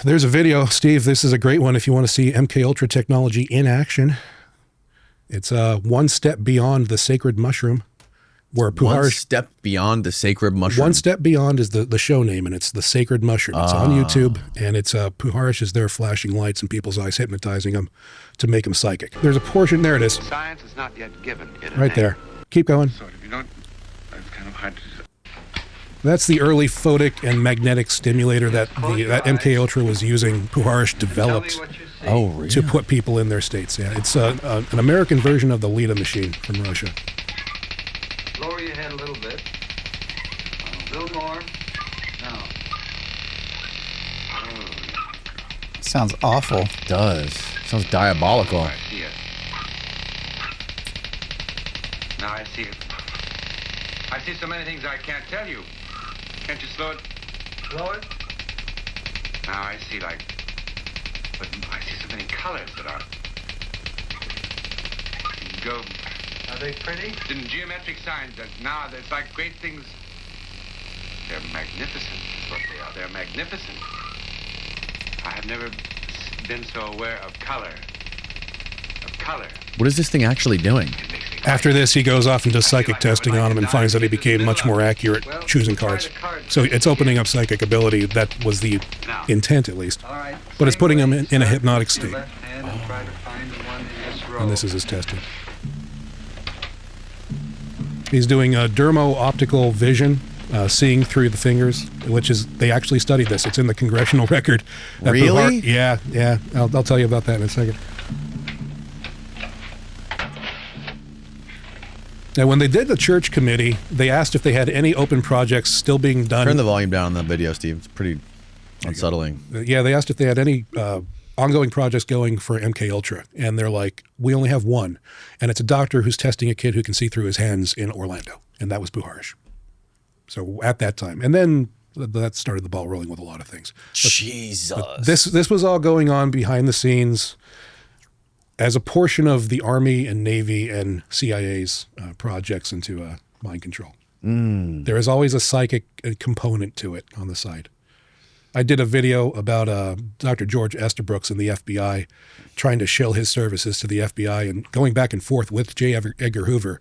there's a video, Steve. This is a great one if you want to see MKUltra technology in action. It's one step beyond the sacred mushroom. Where One step beyond the sacred mushroom. One step beyond is the show name, and it's the sacred mushroom. It's on YouTube, and it's Puharish is there flashing lights in people's eyes, hypnotizing them to make them psychic. There's a portion, there it is. Science is not yet given it right there. Keep going. Sort of, you don't, it's kind of hard to... That's the early photic and magnetic stimulator that that MKUltra was using. Puharish developed really? to put people in their states. Yeah, it's an American version of the Lita machine from Russia. Lower your head a little bit. A little more. Now. Sounds awful. It does. Sounds diabolical. I see it. Now I see it. I see so many things I can't tell you. Can't you slow it? Slow it? Now I see but I see so many colors that are... Go... Are they pretty? In geometric signs, that now there's like great things. They're magnificent, is what they are. They're magnificent. I have never been so aware of color. What is this thing actually doing? After this, he goes off and does psychic testing on him and finds that he became much more accurate choosing cards. So it's opening up psychic ability. That was the intent, at least. But it's putting him in a hypnotic state. And this is his testing. He's doing dermo-optical vision, seeing through the fingers, which is, they actually studied this. It's in the congressional record. Really? Yeah. I'll tell you about that in a second. Now, when they did the church committee, they asked if they had any open projects still being done. Turn the volume down on the video, Steve. It's pretty unsettling. Yeah, they asked if they had any ongoing projects going for MKUltra, and they're like, we only have one, and it's a doctor who's testing a kid who can see through his hands in Orlando, and that was Puharish. So at that time, and then that started the ball rolling with a lot of things. But this was all going on behind the scenes as a portion of the Army and Navy and CIA's projects into mind control. There is always a psychic component to it on the side. I did a video about Dr. George Estabrooks in the FBI trying to shill his services to the FBI and going back and forth with J. Edgar Hoover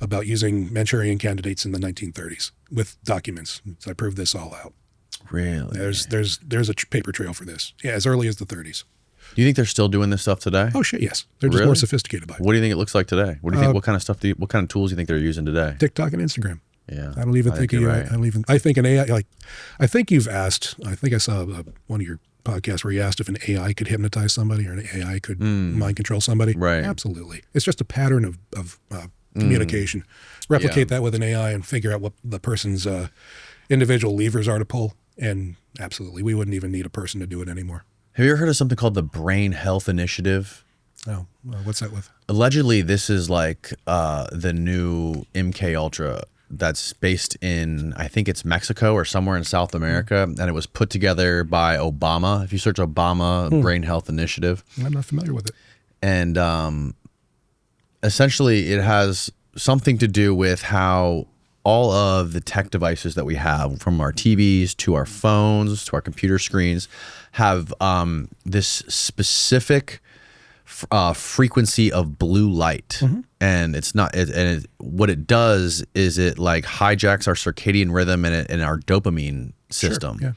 about using Manchurian candidates in the 1930s with documents. So I proved this all out. Really? There's a paper trail for this. Yeah, as early as the 30s. Do you think they're still doing this stuff today? Oh shit, yes. They're just more sophisticated about it. What do you think it looks like today? What do you think? What kind of stuff? What kind of tools do you think they're using today? TikTok and Instagram. Yeah, I don't even think you. Right. I think an AI. I think you've asked. I think I saw one of your podcasts where you asked if an AI could hypnotize somebody or an AI could mind control somebody. Right. Absolutely. It's just a pattern of communication. Replicate that with an AI and figure out what the person's individual levers are to pull. And absolutely, we wouldn't even need a person to do it anymore. Have you ever heard of something called the Brain Health Initiative? Oh, what's that with? Allegedly, this is like the new MKUltra that's based in, I think it's Mexico or somewhere in South America, and it was put together by Obama. If you search Obama Brain Health Initiative. I'm not familiar with it. And essentially, it has something to do with how all of the tech devices that we have, from our TVs to our phones to our computer screens, have this specific frequency of blue light. And it's not, what it does is it like hijacks our circadian rhythm and our dopamine system. Sure, yeah.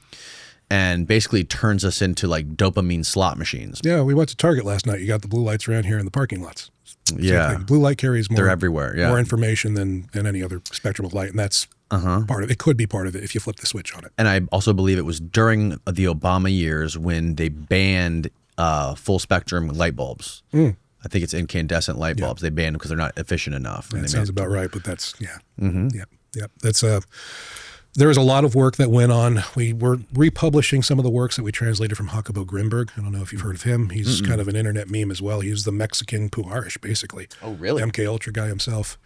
And basically turns us into like dopamine slot machines. Yeah, we went to Target last night. You got the blue lights around here in the parking lots. Yeah. Blue light carries more. They're everywhere. Yeah. More information than any other spectrum of light, and that's part of it. It could be part of it if you flip the switch on it. And I also believe it was during the Obama years when they banned full spectrum light bulbs. I think it's incandescent light bulbs. They banned them because they're not efficient enough. That sounds about right, but that's That's there was a lot of work that went on. We were republishing some of the works that we translated from Jacobo Grinberg. I don't know if you've heard of him. He's kind of an internet meme as well. He's the Mexican Puharish, basically. Oh, really? The MKUltra guy himself.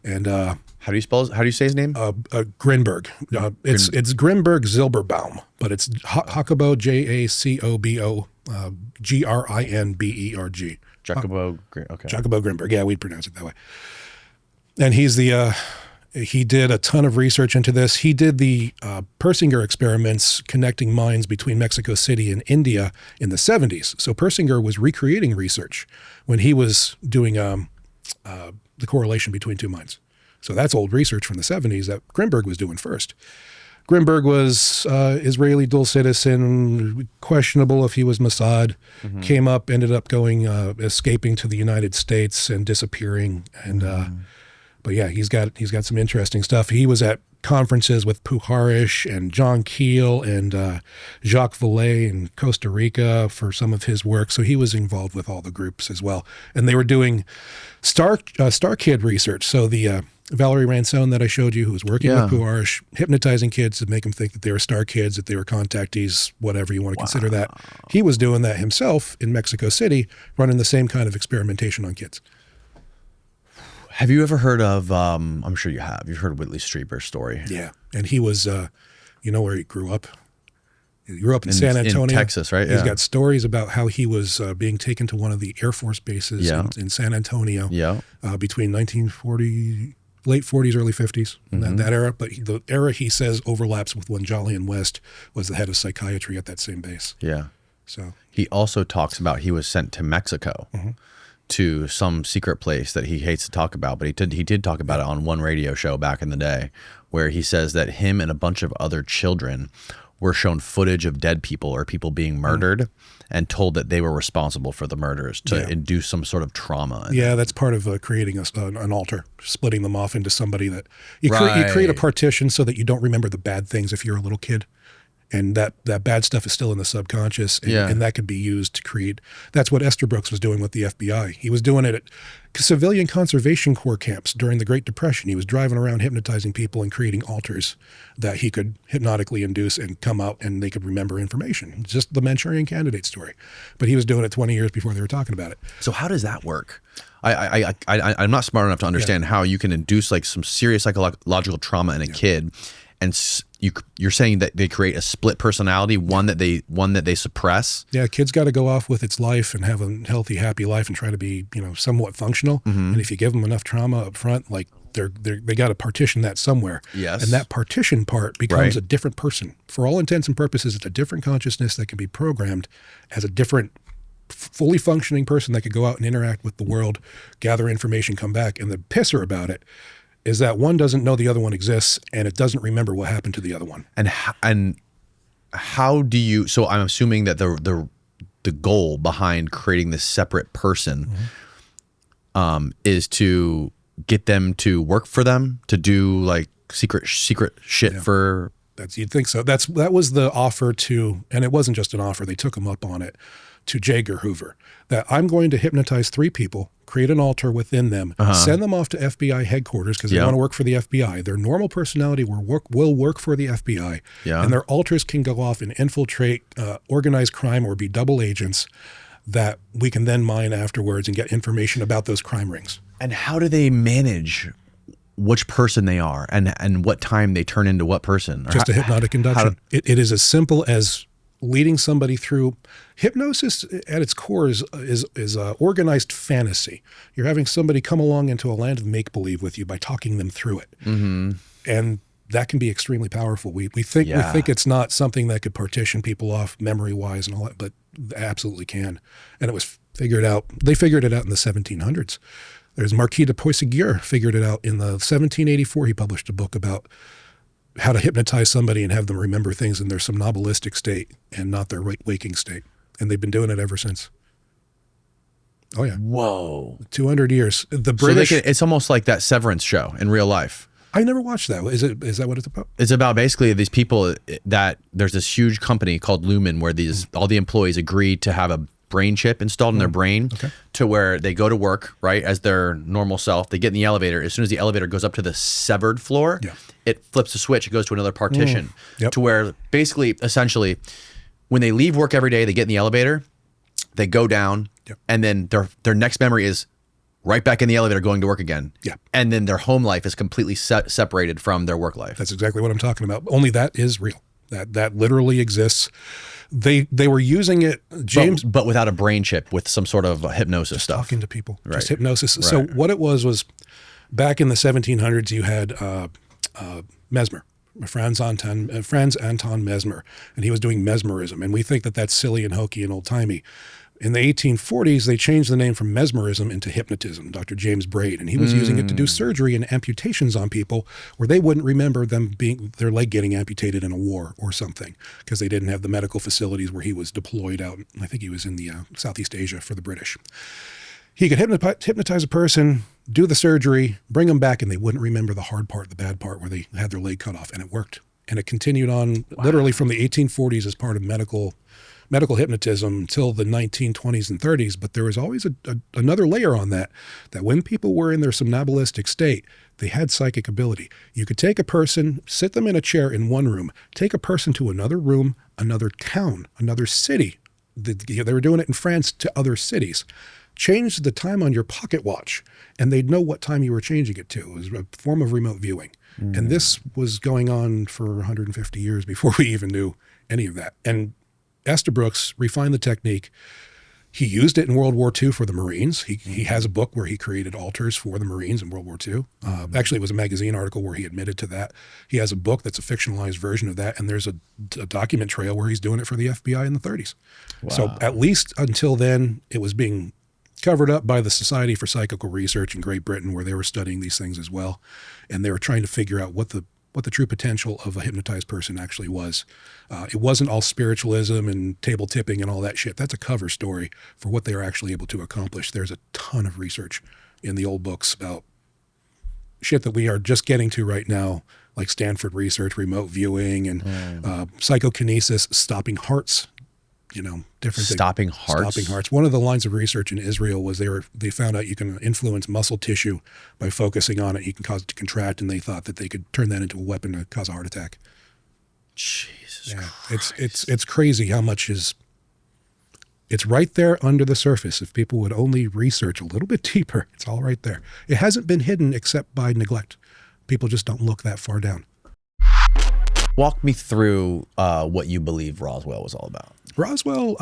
And how do you say his name? Grinberg. It's Grinberg Zilberbaum, but it's Jacobo Jacobo Grinberg. Jacobo. Okay. Jacobo Grinberg. Yeah, we'd pronounce it that way. And he's the He did a ton of research into this. He did the Persinger experiments connecting minds between Mexico City and India in the 70s. So Persinger was recreating research when he was doing the correlation between two minds. So that's old research from the 70s that Grinberg was doing first. Grinberg was Israeli dual citizen, questionable if he was Mossad, came up, ended up going, escaping to the United States and disappearing. And but yeah, he's got some interesting stuff. He was at conferences with Puharish and John Keel and Jacques Vallée in Costa Rica for some of his work. So he was involved with all the groups as well. And they were doing Star Kid research. So the Valerie Ransone that I showed you, who was working with Puharish, hypnotizing kids to make them think that they were star kids, that they were contactees, whatever you want to consider that. He was doing that himself in Mexico City, running the same kind of experimentation on kids. Have you ever heard of, I'm sure you have, you've heard of Whitley Strieber's story. Yeah. And he was, you know where he grew up? He grew up in San Antonio. In Texas, right? He's got stories about how he was being taken to one of the Air Force bases in San Antonio between 1940, late 40s, early 50s, that era. But the era he says overlaps with when Jolyon West was the head of psychiatry at that same base. Yeah. So he also talks about he was sent to Mexico to some secret place that he hates to talk about, but he did talk about it on one radio show back in the day, where he says that him and a bunch of other children were shown footage of dead people or people being murdered and told that they were responsible for the murders to induce some sort of trauma. Yeah, that's part of creating an altar, splitting them off into somebody that you create a partition so that you don't remember the bad things if you're a little kid. And that bad stuff is still in the subconscious, and that could be used to create. That's what Estabrooks was doing with the FBI. He was doing it at civilian conservation corps camps during the Great Depression. He was driving around hypnotizing people and creating altars that he could hypnotically induce and come out and they could remember information. Just the Manchurian Candidate story. But he was doing it 20 years before they were talking about it. So how does that work? I'm not smart enough to understand how you can induce like some serious psychological trauma in a kid. And you're saying that they create a split personality, one that they suppress. Yeah, kids got to go off with its life and have a healthy, happy life and try to be, somewhat functional. And if you give them enough trauma up front, like they got to partition that somewhere. Yes. And that partition part becomes a different person. For all intents and purposes, it's a different consciousness that can be programmed as a different, fully functioning person that could go out and interact with the world, gather information, come back. And the pisser about it is that one doesn't know the other one exists, and it doesn't remember what happened to the other one. And how do you? So I'm assuming that the goal behind creating this separate person is to get them to work for them, to do like secret shit for. You'd think so. That was the offer to, and it wasn't just an offer. They took him up on it. To J. Edgar Hoover, that I'm going to hypnotize 3 people, create an altar within them, send them off to FBI headquarters because they want to work for the FBI. Their normal personality will work for the FBI, and their altars can go off and infiltrate organized crime or be double agents that we can then mine afterwards and get information about those crime rings. And how do they manage which person they are and what time they turn into what person? Just a hypnotic induction. It is as simple as leading somebody through. Hypnosis at its core is organized fantasy. You're having somebody come along into a land of make-believe with you by talking them through it. And that can be extremely powerful. We think it's not something that could partition people off memory-wise and all that, but absolutely can. And it was figured out. They figured it out in the 1700s. There's Marquis de Persinger figured it out in the 1784. He published a book about how to hypnotize somebody and have them remember things in their somnambulistic state and not their waking state. And they've been doing it ever since. Oh, yeah. Whoa. 200 years. The British. So it's almost like that Severance show in real life. I never watched that. Is that what it's about? It's about basically these people that there's this huge company called Lumen where all the employees agree to have a brain chip installed in their brain to where they go to work, right, as their normal self. They get in the elevator. As soon as the elevator goes up to the severed floor, it flips a switch. It goes to another partition to where basically, essentially, when they leave work every day, they get in the elevator, they go down, and then their next memory is right back in the elevator going to work again. Yeah. And then their home life is completely separated from their work life. That's exactly what I'm talking about. Only that is real. That literally exists. They were using it, James, but without a brain chip, with some sort of hypnosis stuff. Talking to people, just hypnosis. So what it was Back in the 1700s, you had Mesmer, Franz Anton Mesmer, and he was doing mesmerism. And we think that that's silly and hokey and old-timey. In the 1840s, they changed the name from mesmerism into hypnotism, Dr. James Braid, and he was using it to do surgery and amputations on people where they wouldn't remember them their leg getting amputated in a war or something because they didn't have the medical facilities where he was deployed out. I think he was in the Southeast Asia for the British. He could hypnotize a person, do the surgery, bring them back, and they wouldn't remember the hard part, the bad part where they had their leg cut off, and it worked. And it continued on literally from the 1840s as part of medical hypnotism until the 1920s and 30s. But there was always another layer on that when people were in their somnambulistic state, they had psychic ability. You could take a person, sit them in a chair in one room, take a person to another room, another town, another city. They were doing it in France to other cities. Change the time on your pocket watch, and they'd know what time you were changing it to. It was a form of remote viewing. And this was going on for 150 years before we even knew any of that. And Estabrooks refined the technique. He used it in World War II for the Marines. He has a book where he created altars for the Marines in World War II. Actually, it was a magazine article where he admitted to that. He has a book that's a fictionalized version of that, and there's a document trail where he's doing it for the FBI in the 30s. Wow. So at least until then, it was being covered up by the Society for Psychical Research in Great Britain, where they were studying these things as well. And they were trying to figure out what the true potential of a hypnotized person actually was. It wasn't all spiritualism and table tipping and all that shit. That's a cover story for what they were actually able to accomplish. There's a ton of research in the old books about shit that we are just getting to right now, like Stanford research, remote viewing, and psychokinesis, stopping hearts. Different stopping hearts. Stopping hearts. One of the lines of research in Israel was they found out you can influence muscle tissue by focusing on it. You can cause it to contract, and they thought that they could turn that into a weapon to cause a heart attack. Jesus Christ. It's crazy how much it's right there under the surface. If people would only research a little bit deeper, it's all right there. It hasn't been hidden except by neglect. People just don't look that far down. Walk me through what you believe Roswell was all about. Roswell,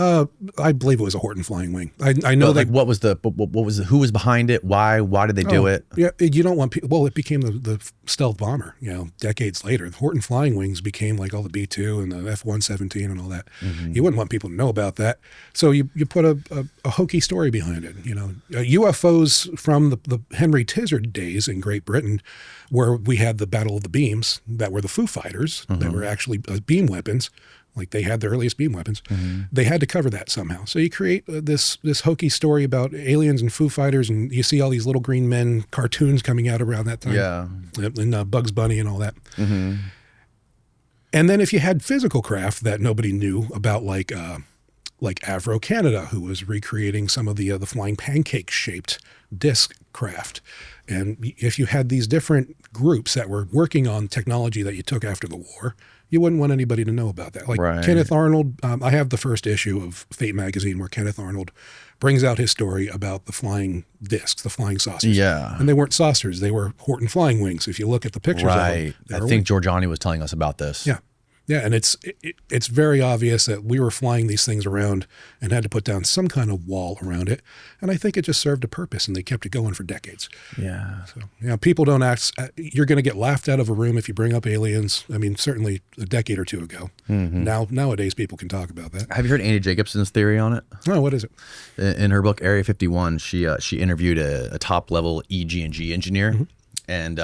I believe it was a Horton Flying Wing. I know that. What was who was behind it? Why did they do it? Yeah, you don't want people. Well, it became the stealth bomber. Decades later, the Horton Flying Wings became like all the B-2 and the F-117 and all that. Mm-hmm. You wouldn't want people to know about that, so you put a hokey story behind it. UFOs from the Henry Tizard days in Great Britain, where we had the Battle of the Beams that were the Foo Fighters that were actually beam weapons. Like they had the earliest beam weapons. Mm-hmm. They had to cover that somehow. So you create this hokey story about aliens and Foo Fighters, and you see all these little green men cartoons coming out around that time. Yeah. And Bugs Bunny and all that. Mm-hmm. And then if you had physical craft that nobody knew about, like Avro Canada, who was recreating some of the flying pancake-shaped disc craft. And if you had these different groups that were working on technology that you took after the war, you wouldn't want anybody to know about that. Like right. Kenneth Arnold, I have the first issue of Fate magazine where Kenneth Arnold brings out his story about the flying discs, the flying saucers. Yeah. And they weren't saucers. They were Horton Flying Wings. If you look at the pictures of them. I think Giorgiani was telling us about this. Yeah. Yeah, and it's very obvious that we were flying these things around and had to put down some kind of wall around it. And I think it just served a purpose, and they kept it going for decades. Yeah. So, people don't act. You're going to get laughed out of a room if you bring up aliens. I mean, certainly a decade or two ago. Mm-hmm. Nowadays, people can talk about that. Have you heard Andy Jacobson's theory on it? Oh, what is it? In her book, Area 51, she interviewed a top-level EG&G engineer. Mm-hmm. And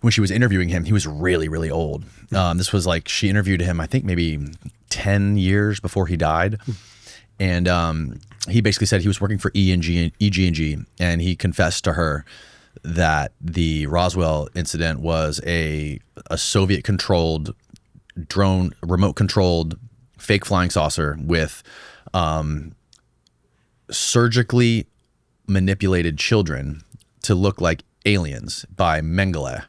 when she was interviewing him, he was really, really old. This was like, she interviewed him, I think maybe 10 years before he died. And he basically said he was working for EG&G, and he confessed to her that the Roswell incident was a Soviet-controlled drone, remote-controlled fake flying saucer with surgically manipulated children to look like aliens by Mengele,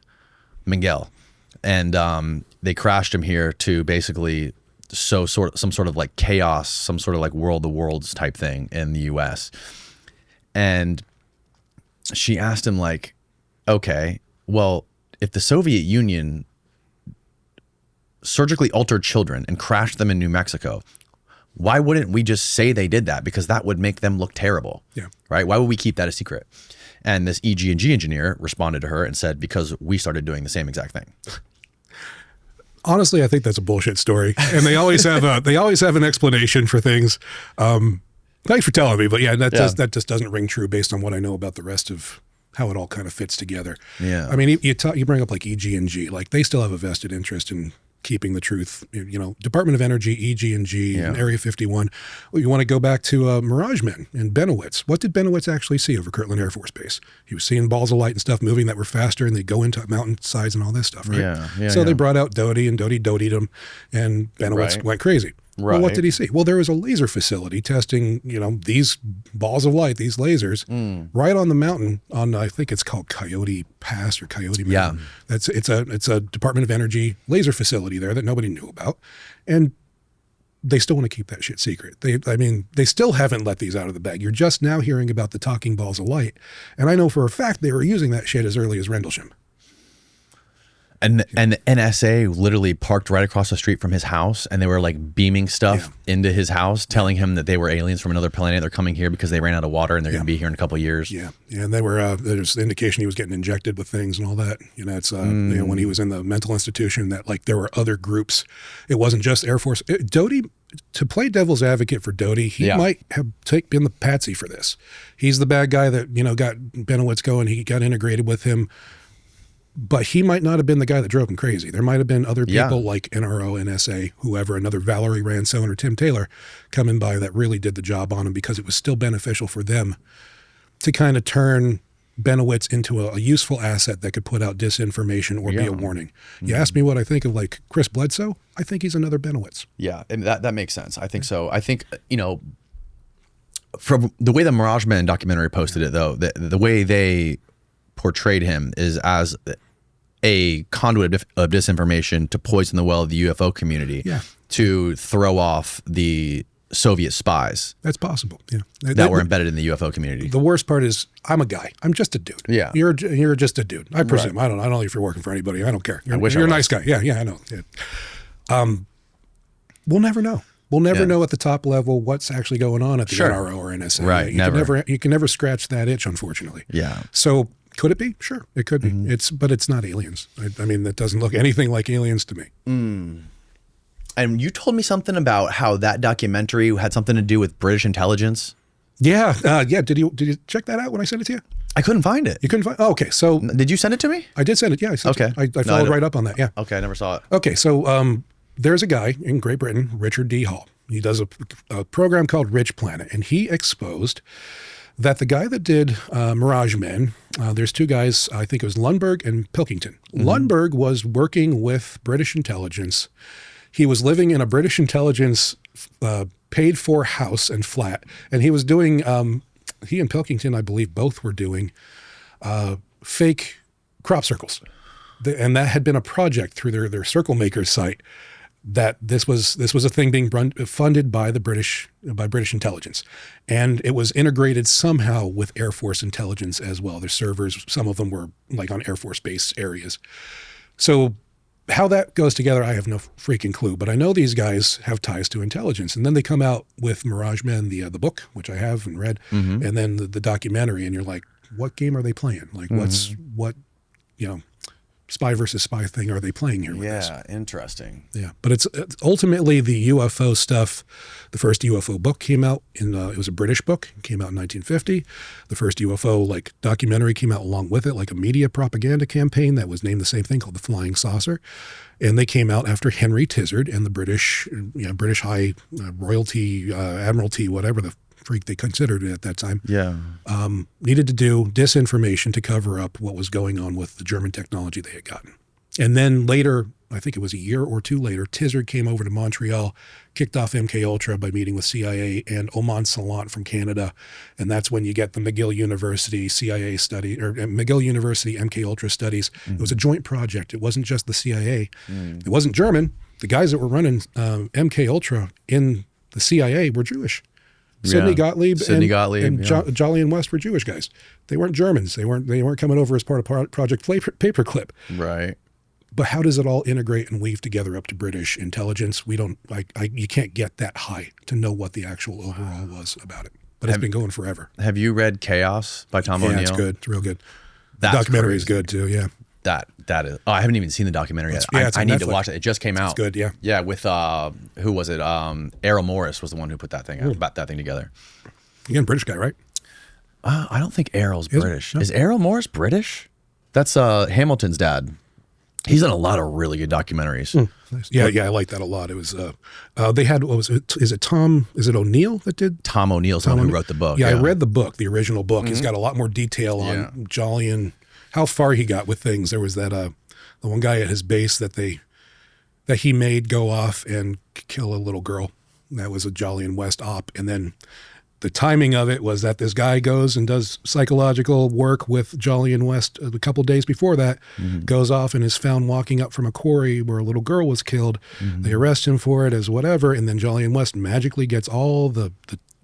and they crashed him here to basically sow some sort of like chaos, some sort of like World of Worlds type thing in the U.S. And she asked him, like, okay, well, if the Soviet Union surgically altered children and crashed them in New Mexico, why wouldn't we just say they did that? Because that would make them look terrible. Yeah. Right? Why would we keep that a secret? And this EG&G engineer responded to her and said, because we started doing the same exact thing. Honestly, I think that's a bullshit story, and they always have an explanation for things. Thanks for telling me, but yeah, that just doesn't ring true based on what I know about the rest of how it all kind of fits together. Yeah, I mean, you bring up like EG&G, like they still have a vested interest in keeping the truth. You know, Department of Energy, EG&G, and Area 51. Well, you want to go back to Mirage Men and Benowitz. What did Benowitz actually see over Kirtland Air Force Base? He was seeing balls of light and stuff moving that were faster, and they go into mountainsides and all this stuff, right? So they brought out Doty, and Doty dotied him, and Benowitz went crazy. Well, what did he see? Well, there was a laser facility testing, you know, these balls of light, these lasers, right on the mountain on, I think it's called Coyote Pass or Coyote Mountain. Yeah. It's a Department of Energy laser facility there that nobody knew about. And they still want to keep that shit secret. They still haven't let these out of the bag. You're just now hearing about the talking balls of light. And I know for a fact they were using that shit as early as Rendlesham. And the NSA literally parked right across the street from his house, and they were like beaming stuff into his house, telling him that they were aliens from another planet. They're coming here because they ran out of water and they're going to be here in a couple of years. Yeah, and they were. There's indication he was getting injected with things and all that. You know, it's you know, when he was in the mental institution, that like there were other groups. It wasn't just Air Force. Doty, to play devil's advocate for Doty, he might have been the patsy for this. He's the bad guy that, you know, got Benowitz going. He got integrated with him. But he might not have been the guy that drove him crazy. There might have been other people like NRO, NSA, whoever, another Valerie Ransone or Tim Taylor coming by that really did the job on him, because it was still beneficial for them to kind of turn Benowitz into a useful asset that could put out disinformation or be a warning. You ask me what I think of like Chris Bledsoe, I think he's another Benowitz. Yeah, and that makes sense. I think so. I think, you know, from the way the Mirage Men documentary posted it, though, the way they portrayed him is as a conduit of disinformation to poison the well of the UFO community, to throw off the Soviet spies. That's possible. Yeah, that were embedded in the UFO community. The worst part is I'm a guy. I'm just a dude. Yeah, you're just a dude. I presume. I don't know if you're working for anybody. I don't care. You're a nice guy. Yeah, I know. Yeah. We'll never know. We'll never know at the top level what's actually going on at the NRO or NSA. Right. You can never scratch that itch, unfortunately. Yeah. So could it be? Sure, it could be. But it's not aliens. I mean, that doesn't look anything like aliens to me. And you told me something about how that documentary had something to do with British intelligence. Yeah. Did you check that out when I sent it to you? I couldn't find it. You couldn't find? Oh, okay. So did you send it to me? I did send it. Yeah. I sent it. I followed right up on that. Yeah. Okay. I never saw it. Okay. So there's a guy in Great Britain, Richard D. Hall. He does a program called Rich Planet, and he exposed that the guy that did Mirage Men, there's two guys, I think it was Lundberg and Pilkington. Lundberg was working with British intelligence. He was living in a British intelligence paid for house and flat. And he was doing, he and Pilkington, I believe, both were doing fake crop circles. And that had been a project through their Circle Makers site, that this was a thing being funded by the British intelligence, and it was integrated somehow with Air Force intelligence as well. Their servers, some of them were like on Air Force base areas. So how that goes together, I have no freaking clue. But I know these guys have ties to intelligence, and then they come out with Mirage Men, the book, which I have and read, and then the documentary, and you're like, what game are they playing? Like, what spy versus spy thing are they playing here with this? Yeah, interesting. Yeah, but it's ultimately the UFO stuff. The first UFO book came out it was a British book. It came out in 1950. The first UFO documentary came out along with it, like a media propaganda campaign that was named the same thing, called The Flying Saucer. And they came out after Henry Tizard and the British High Royalty, Admiralty, whatever the freak they considered it at that time, needed to do disinformation to cover up what was going on with the German technology they had gotten. And then later, I think it was a year or two later, Tizard came over to Montreal, kicked off MKUltra by meeting with CIA and Oman Salant from Canada. And that's when you get the McGill University CIA study, or McGill University MKUltra studies. It was a joint project. It wasn't just the CIA. It wasn't German. The guys that were running MKUltra in the CIA were Jewish. Sidney Gottlieb and Jolly and West were Jewish guys. They weren't Germans. They weren't coming over as part of Project Paperclip. Right. But how does it all integrate and weave together up to British intelligence? We don't you can't get that high to know what the actual overall was about it. but it's been going forever. Have you read Chaos by Tom O'Neill? Yeah, it's good. It's real good. The That's documentary is crazy. good too. Yeah. That is. Oh, I haven't even seen the documentary yet. Yeah, it's I on need to Netflix. watch it. It just came out. It's good. Yeah. Yeah, with who was it? Errol Morris was the one who put that thing out, about that thing together. Again, British guy, right? I don't think Errol's Is it? British. No. Is Errol Morris British? That's Hamilton's dad. He's done a lot of really good documentaries. Yeah, I like that a lot. It was they had what was it? Is it O'Neill that did? Tom O'Neill's the one who O'Neill? wrote the book. Yeah, I read the book, the original book. He's got a lot more detail on Yeah. Jolyon, how far he got with things. There was that the one guy at his base that he made go off and kill a little girl. That was a Jolyon West op, and then the timing of it was that this guy goes and does psychological work with Jolyon West a couple days before that, goes off and is found walking up from a quarry where a little girl was killed. They arrest him for it as whatever, and then Jolyon West magically gets all the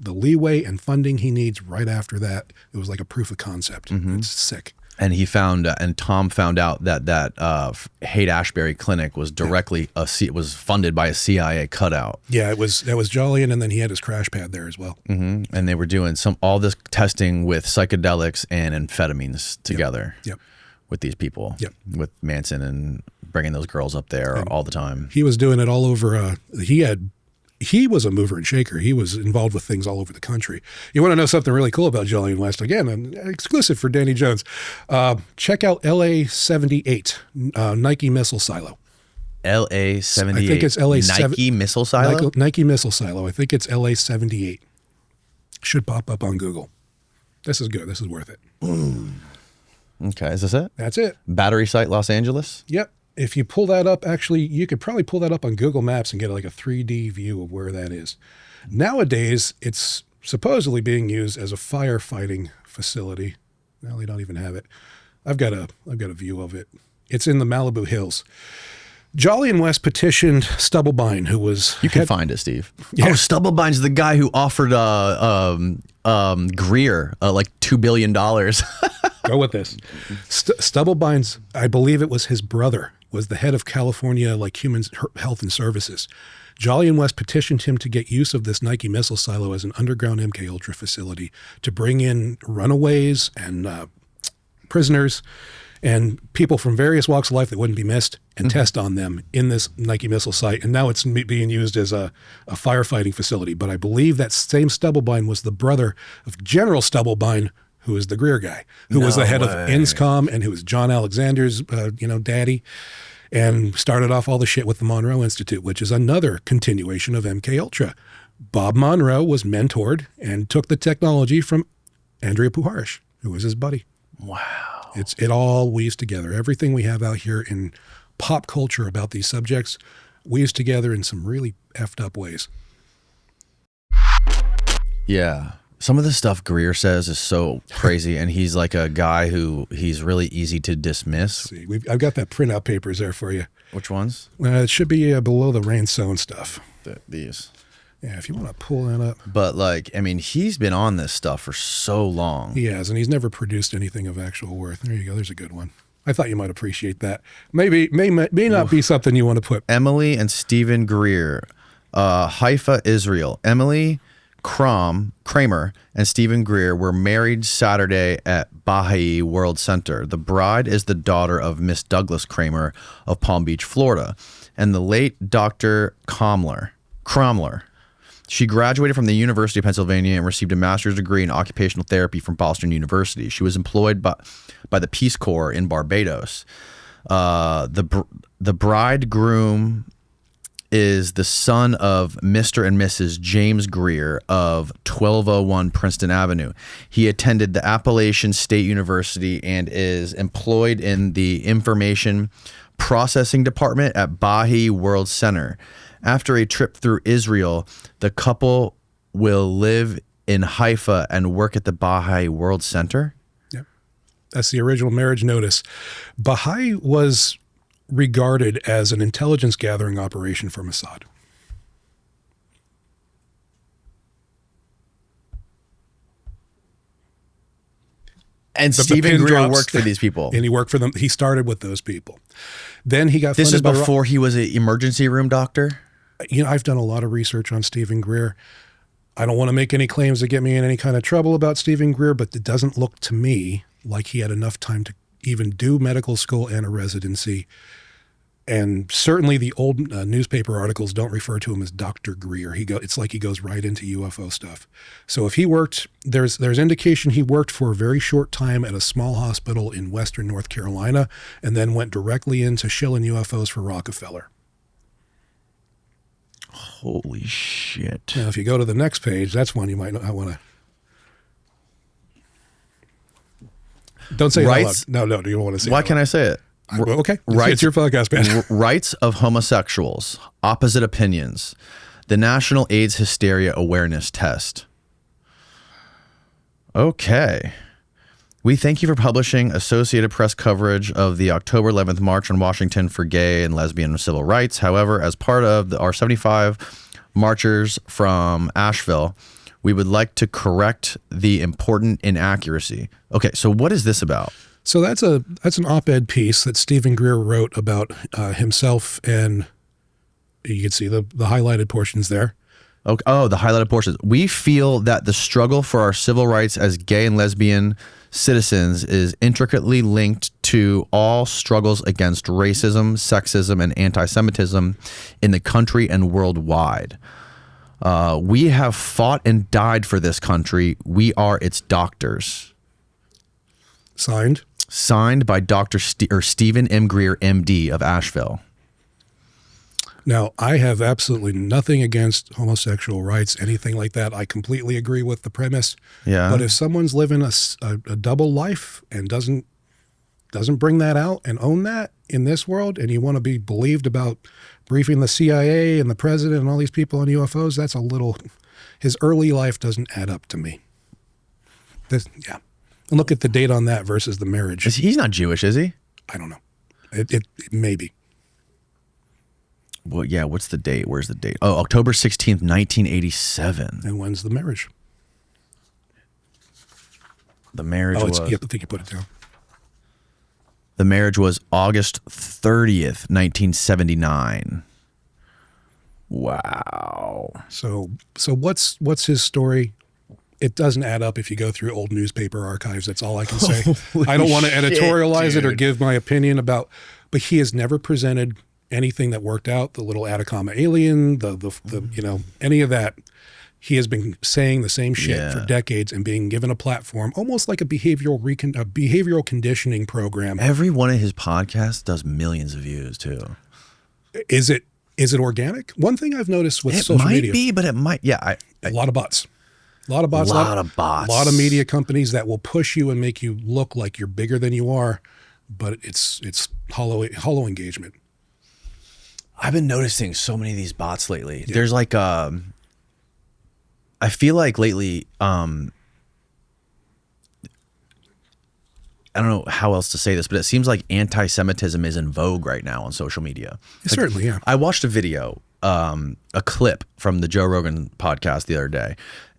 leeway and funding he needs right after that. It was like a proof of concept. It's sick. And he found, and Tom found out that Haight-Ashbury clinic was directly it was funded by a CIA cutout. Yeah, that was Jolyon, and then he had his crash pad there as well. And they were doing all this testing with psychedelics and amphetamines together. Yep. With these people. Yep. With Manson and bringing those girls up there all the time. He was doing it all over. He was a mover and shaker. He was involved with things all over the country. You want to know something really cool about Jolyon West? Again, an exclusive for Danny Jones. Check out LA 78, Nike missile silo. LA 78. I think it's LA Nike missile silo? Nike missile silo. I think it's LA 78. Should pop up on Google. This is good. This is worth it. Okay, is this it? That's it. Battery site, Los Angeles? Yep. If you pull that up, actually, you could probably pull that up on Google Maps and get like a 3D view of where that is. Nowadays, it's supposedly being used as a firefighting facility. Well, they don't even have it. I've got a view of it. It's in the Malibu Hills. Jolyon West petitioned Stubblebine, who was You can find it, Steve. Yeah. Oh, Stubblebine's the guy who offered Greer like $2 billion. Go with this. Stubblebine's, I believe it was his brother, was the head of California Human Health and Services. Jolyon West petitioned him to get use of this Nike missile silo as an underground MKUltra facility to bring in runaways and prisoners and people from various walks of life that wouldn't be missed and test on them in this Nike missile site. And now it's being used as a firefighting facility. But I believe that same Stubblebine was the brother of General Stubblebine, who is the Greer guy, who was the head of INSCOM and who was John Alexander's, daddy, and started off all the shit with the Monroe Institute, which is another continuation of MKUltra. Bob Monroe was mentored and took the technology from Andrea Puharish, who was his buddy. Wow. It all weaves together. Everything we have out here in pop culture about these subjects weaves together in some really effed up ways. Yeah. Some of the stuff Greer says is so crazy, and he's like a guy who he's really easy to dismiss. See, I've got that printout papers there for you. Which ones? It should be below the Ransone stuff. These. Yeah, if you want to pull that up. But he's been on this stuff for so long. He has, and he's never produced anything of actual worth. There you go. There's a good one. I thought you might appreciate that. May not be something you want to put. Emily and Stephen Greer, Haifa, Israel. Emily Kramer and Stephen Greer were married Saturday at Baha'i World Center. The bride is the daughter of Miss Douglas Kramer of Palm Beach, Florida, and the late Dr. Cromler. She graduated from the University of Pennsylvania and received a master's degree in occupational therapy from Boston University. She was employed by the Peace Corps in Barbados. The bridegroom is the son of Mr. and Mrs. James Greer of 1201 Princeton Avenue. He attended the Appalachian State University and is employed in the Information Processing Department at Baha'i World Center. After a trip through Israel, the couple will live in Haifa and work at the Baha'i World Center. Yep. That's the original marriage notice. Baha'i was regarded as an intelligence gathering operation for Mossad. And The Stephen pin Greer drops. worked for these people. And he worked for them. He started with those people. Then he got This is funded by before he was an emergency room doctor? I've done a lot of research on Stephen Greer. I don't want to make any claims that get me in any kind of trouble about Stephen Greer, but it doesn't look to me like he had enough time to even do medical school and a residency. And certainly the old newspaper articles don't refer to him as Dr. Greer. It's like he goes right into UFO stuff. So if he worked, there's indication he worked for a very short time at a small hospital in Western North Carolina and then went directly into shilling UFOs for Rockefeller. Holy shit. Now, if you go to the next page, that's one you might not want to. Don't say it out loud. No, do you want to say it? Why can't I say it? Okay. It's your podcast, man. Rights of homosexuals, opposite opinions, the National AIDS Hysteria Awareness Test. Okay. We thank you for publishing Associated Press coverage of the October 11th March on Washington for gay and lesbian civil rights. However, as part of our 75 marchers from Asheville, we would like to correct the important inaccuracy. Okay, so what is this about? So that's an op-ed piece that Stephen Greer wrote about himself, and you can see the highlighted portions there. Okay. Oh, the highlighted portions. We feel that the struggle for our civil rights as gay and lesbian citizens is intricately linked to all struggles against racism, sexism, and anti-Semitism in the country and worldwide. We have fought and died for this country. We are its doctors. Signed by Dr. Stephen M. Greer, MD of Asheville. Now, I have absolutely nothing against homosexual rights, anything like that. I completely agree with the premise. Yeah. But if someone's living a double life and doesn't bring that out and own that in this world, and you want to be believed about briefing the CIA and the president and all these people on UFOs, that's a little. His early life doesn't add up to me. Yeah. And look at the date on that versus the marriage. He's not Jewish, is he? I don't know. It may be. Well, yeah, what's the date? Where's the date? Oh, October 16th, 1987. And when's the marriage? The marriage was... I think you put it down. The marriage was August 30th, 1979. Wow. So what's his story? It doesn't add up if you go through old newspaper archives. That's all I can say. I don't want to editorialize it or give my opinion about, but he has never presented anything that worked out. The little Atacama alien, the any of that. He has been saying the same shit for decades and being given a platform, almost like a behavioral conditioning program. Every one of his podcasts does millions of views too. Is it organic? One thing I've noticed with social media. It might be, but it might. Yeah, a lot of bots. A lot of bots. A lot of media companies that will push you and make you look like you're bigger than you are, but it's hollow engagement. I've been noticing so many of these bots lately. Yeah. There's like I feel like lately I don't know how else to say this, but it seems like anti-Semitism is in vogue right now on social media. Certainly, yeah. I watched a video, a clip from the Joe Rogan podcast the other day,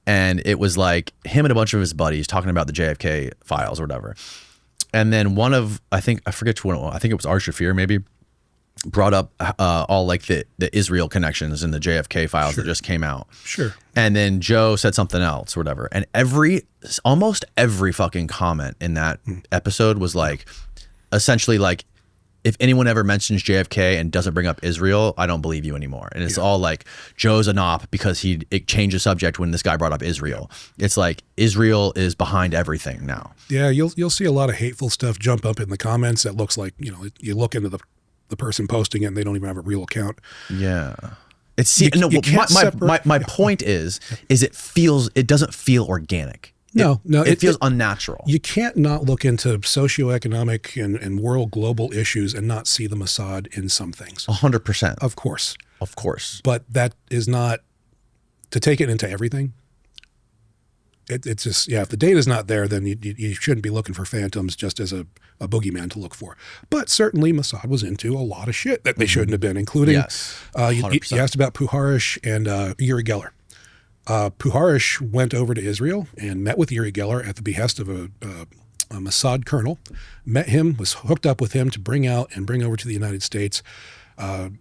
and it was like him and a bunch of his buddies talking about the JFK files or whatever. And then I forget which one, I think it was Art Shafir maybe, brought up all like the Israel connections in the JFK files that just came out. Sure. And then Joe said something else or whatever. And almost every fucking comment in that episode was like, essentially like, if anyone ever mentions JFK and doesn't bring up Israel, I don't believe you anymore. And it's all like, Joe's an op because it changed the subject when this guy brought up Israel. It's like, Israel is behind everything now. Yeah, you'll see a lot of hateful stuff jump up in the comments that looks like, you look into the person posting it and they don't even have a real account. Yeah. My point is it doesn't feel organic. No, it feels unnatural. You can't not look into socioeconomic and world global issues and not see the Mossad in some things. 100%. Of course. But that is not to take it into everything. It's just, if the data's not there, then you shouldn't be looking for phantoms just as a boogeyman to look for. But certainly Mossad was into a lot of shit that they shouldn't have been, including, you asked about Puharish and Uri Geller. Puharish went over to Israel and met with Uri Geller at the behest of a Mossad colonel, met him, was hooked up with him to bring over to the United States.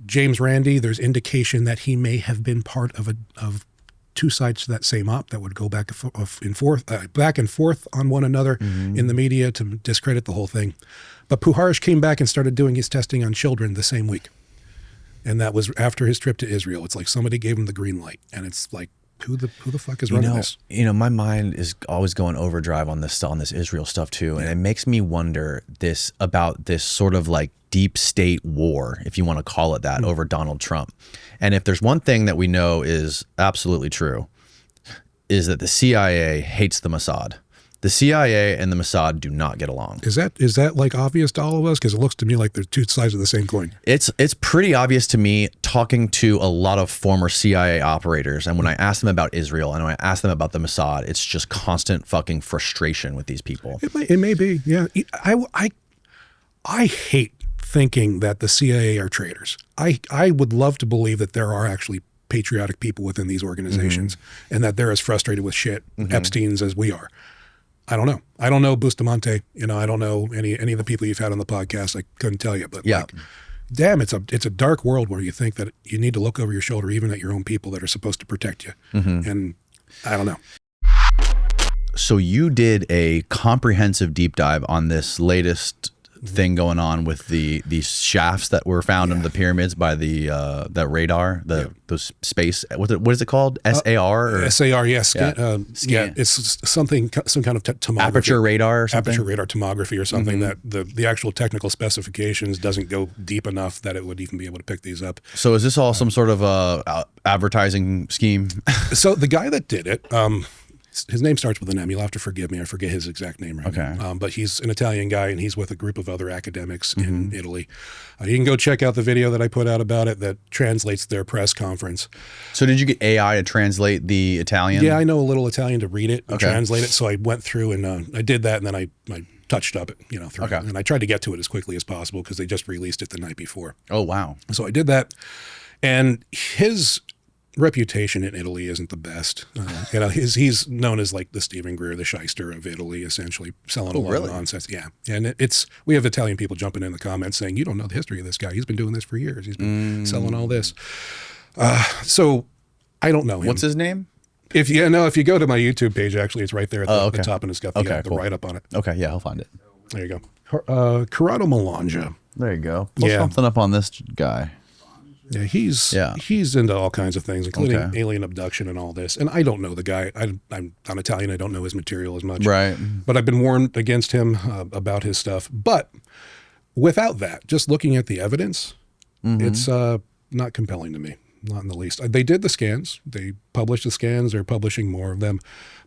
James Randi, there's indication that he may have been part of two sides to that same op that would go back and forth on one another in the media to discredit the whole thing. But Puharish came back and started doing his testing on children the same week. And that was after his trip to Israel. It's like somebody gave him the green light. And it's like, who the fuck is running this? My mind is always going overdrive on this Israel stuff too. And it makes me wonder about this sort of like deep state war, if you want to call it that, over Donald Trump. And if there's one thing that we know is absolutely true, is that the CIA hates the Mossad. The CIA and the Mossad do not get along. Is that like obvious to all of us? Because it looks to me like they're two sides of the same coin. It's pretty obvious to me talking to a lot of former CIA operators, and when I ask them about Israel and when I ask them about the Mossad, it's just constant fucking frustration with these people. It may be, yeah. I hate thinking that the CIA are traitors. I would love to believe that there are actually patriotic people within these organizations and that they're as frustrated with shit, Epstein's, as we are. I don't know. I don't know Bustamante. I don't know any of the people you've had on the podcast. I couldn't tell you, but like, damn, it's a dark world where you think that you need to look over your shoulder even at your own people that are supposed to protect you. And I don't know. So you did a comprehensive deep dive on this latest thing going on with these shafts that were found in the pyramids by that radar, those space, what is it called? SAR? SAR, yes. Yeah, it's some kind of tomography. Aperture radar or something? Aperture radar tomography or something that the actual technical specifications doesn't go deep enough that it would even be able to pick these up. So is this all some sort of advertising scheme? So the guy that did it, his name starts with an M. You'll have to forgive me. I forget his exact name right now. But he's an Italian guy, and he's with a group of other academics in Italy. You can go check out the video that I put out about it that translates their press conference. So did you get AI to translate the Italian? Yeah, I know a little Italian to read it and translate it. So I went through and I did that, and then I touched up it, through it. And I tried to get to it as quickly as possible because they just released it the night before. Oh, wow. So I did that. And his reputation in Italy isn't the best. He's known as like the Stephen Greer, the shyster of Italy, essentially selling a lot of nonsense. Yeah. And we have Italian people jumping in the comments saying, you don't know the history of this guy. He's been doing this for years. He's been selling all this. So I don't know him. What's his name? If you go to my YouTube page, actually, it's right there at the top, and it's got the write-up on it. Okay, yeah, I'll find it. There you go. Corrado Malonga. There you go. Pull something up on this guy. Yeah, he's into all kinds of things, including alien abduction and all this. And I don't know the guy. I'm Italian. I don't know his material as much. Right. But I've been warned against him about his stuff. But without that, just looking at the evidence, it's not compelling to me, not in the least. They did the scans. They published the scans. They're publishing more of them.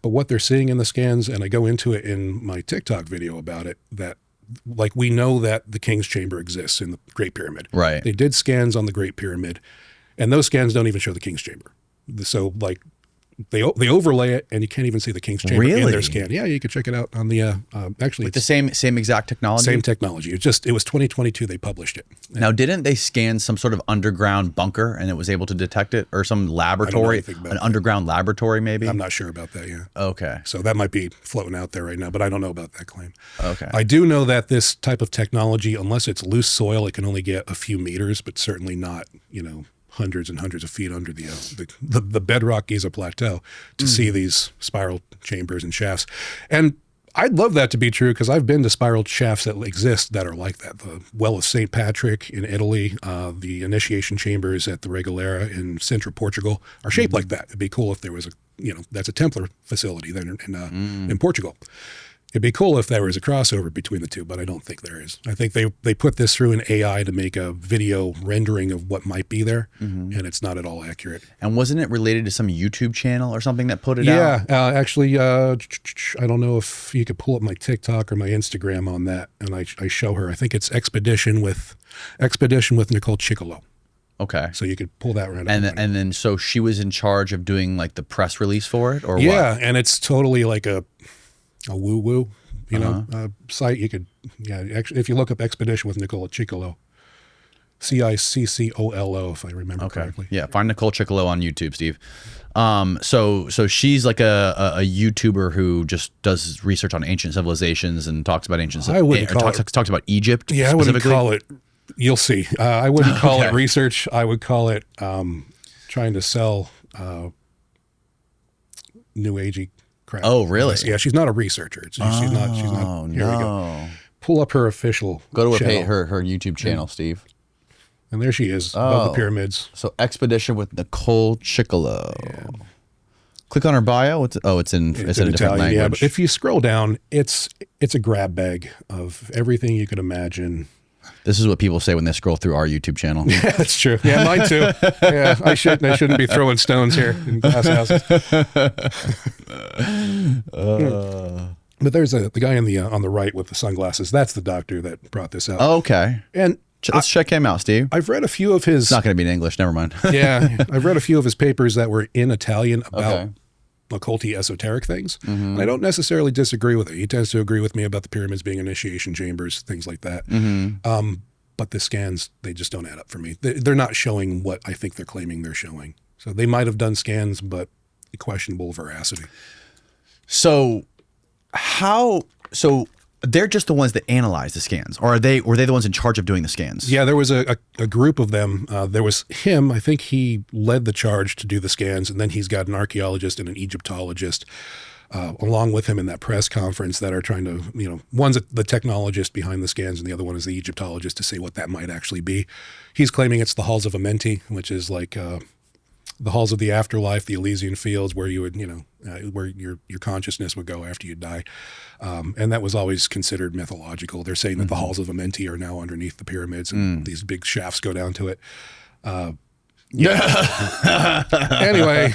But what they're seeing in the scans, and I go into it in my TikTok video about it, that like we know that the King's Chamber exists in the Great Pyramid. Right. They did scans on the Great Pyramid, and those scans don't even show the King's Chamber. So like they overlay it, and you can't even see the King's Chamber in their scan. Yeah, you can check it out on the actually with the same exact technology. Same technology. It was 2022 they published it. Now, didn't they scan some sort of underground bunker and it was able to detect it, or some laboratory, an underground laboratory maybe? I'm not sure about that. Yeah. Okay. So that might be floating out there right now, but I don't know about that claim. Okay. I do know that this type of technology, unless it's loose soil, it can only get a few meters, but certainly not, hundreds and hundreds of feet under the bedrock Giza Plateau to see these spiral chambers and shafts. And I'd love that to be true, because I've been to spiral shafts that exist that are like that. The Well of St. Patrick in Italy, the initiation chambers at the Regaleira in central Portugal are shaped like that. It'd be cool if there was that's a Templar facility then in Portugal. It'd be cool if there was a crossover between the two, but I don't think there is. I think they put this through an AI to make a video rendering of what might be there, and it's not at all accurate. And wasn't it related to some YouTube channel or something that put it out? Yeah, actually, I don't know if you could pull up my TikTok or my Instagram on that, and I show her. I think it's Expedition with Nicole Ciccolo. Okay. So you could pull that right up. And then so she was in charge of doing like the press release for it, or what? Yeah, and it's totally like a woo-woo, site. You could, actually, if you look up Expedition with Nicole Ciccolo, Ciccolo, if I remember correctly. Yeah, find Nicole Ciccolo on YouTube, Steve. So she's like a YouTuber who just does research on ancient civilizations and talks about ancient talks about Egypt. Yeah, I wouldn't call it. You'll see. I wouldn't call it research. I would call it trying to sell new agey crap. Oh, really? Yeah, she's not a researcher. She's not. Here no. we go. Pull up her official. Go to channel. her YouTube channel, Steve. And there she is above the pyramids. So Expedition with Nicole Ciccolo. Yeah. Click on her bio. It's in a different language. Yeah, but if you scroll down, it's a grab bag of everything you could imagine. This is what people say when they scroll through our YouTube channel. Yeah, that's true. Yeah, mine too. Yeah, I shouldn't be throwing stones here in glass houses. But there's the guy on the right with the sunglasses. That's the doctor that brought this out. Oh, okay. And let's check him out, Steve. I've read a few of his. It's not going to be in English. Never mind. Yeah, I've read a few of his papers that were in Italian about occulty esoteric things. And I don't necessarily disagree with it. He tends to agree with me about the pyramids being initiation chambers, things like that. But the scans, they just don't add up for me. They're not showing what I think they're claiming they're showing. So they might have done scans, but questionable veracity. So they're just the ones that analyze the scans, or were they the ones in charge of doing the scans? Yeah, there was a group of them. There was him. I think he led the charge to do the scans, and then he's got an archaeologist and an Egyptologist along with him in that press conference that are trying to, one's the technologist behind the scans, and the other one is the Egyptologist to say what that might actually be. He's claiming it's the halls of Amenti, which is like the halls of the afterlife, the Elysian fields, where you would, where your consciousness would go after you die. And that was always considered mythological. They're saying that the halls of Amenti are now underneath the pyramids and these big shafts go down to it. Anyway,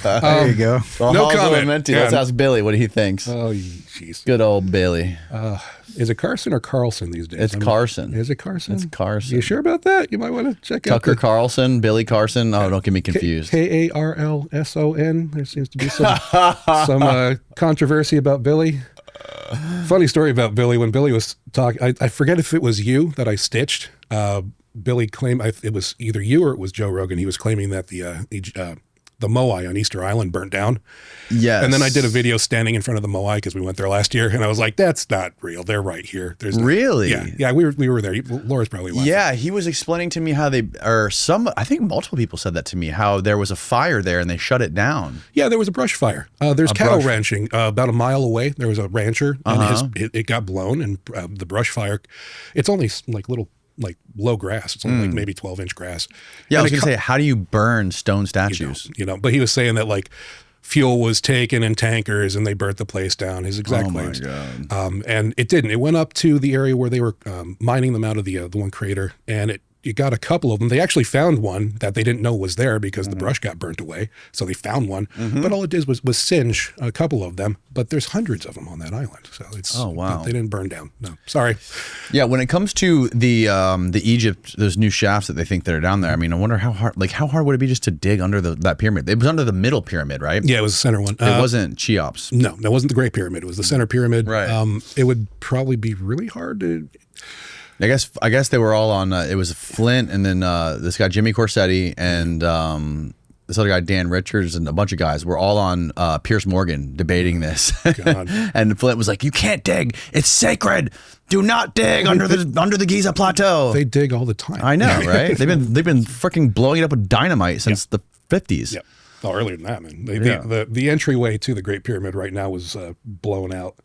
there you go. Well, no halls of comment. Amenti. Let's ask Billy what he thinks. Oh, jeez. Good old Billy. Is it Carson or Carlson these days? It's Carson. Is it Carson? It's Carson. You sure about that? You might want to check out Tucker Carlson, Billy Carson. Oh, don't get me confused. Karlson. There seems to be some controversy about Billy. Funny story about Billy. When Billy was talking, I forget if it was you that I stitched. Billy claimed it was either you or it was Joe Rogan. He was claiming that the Moai on Easter Island burnt down. Yes. And then I did a video standing in front of the Moai because we went there last year, and I was like, "That's not real. They're right here." Really? Yeah. We were there. Laura's probably laughing. Yeah, he was explaining to me how I think multiple people said that to me, how there was a fire there and they shut it down. Yeah, there was a brush fire. There's cattle ranching about a mile away. There was a rancher, and it got blown, and the brush fire. It's only like low grass. It's only like maybe 12-inch grass. Yeah, and I was going to say, how do you burn stone statues? But he was saying that like fuel was taken in tankers and they burnt the place down. His exact claims. My God. And it didn't. It went up to the area where they were mining them out of the one crater, and you got a couple of them. They actually found one that they didn't know was there because the brush got burnt away. So they found one, but all it did was singe a couple of them. But there's hundreds of them on that island. So it's wow. They didn't burn down. No, sorry. Yeah, when it comes to the Egypt, those new shafts that they think that are down there. I mean, I wonder how hard would it be just to dig under that pyramid? It was under the middle pyramid, right? Yeah, it was the center one. It wasn't Cheops. No, that wasn't the Great Pyramid. It was the center pyramid. Right. It would probably be really hard to. I guess they were all on. It was Flint, and then this guy Jimmy Corsetti, and this other guy Dan Richards, and a bunch of guys were all on Piers Morgan debating this. God. And Flint was like, "You can't dig; it's sacred. Do not dig under the Giza Plateau." They dig all the time. I know, right? They've been freaking blowing it up with dynamite since the 50s. Yep. Oh, earlier than that, man. The entryway to the Great Pyramid right now was blown out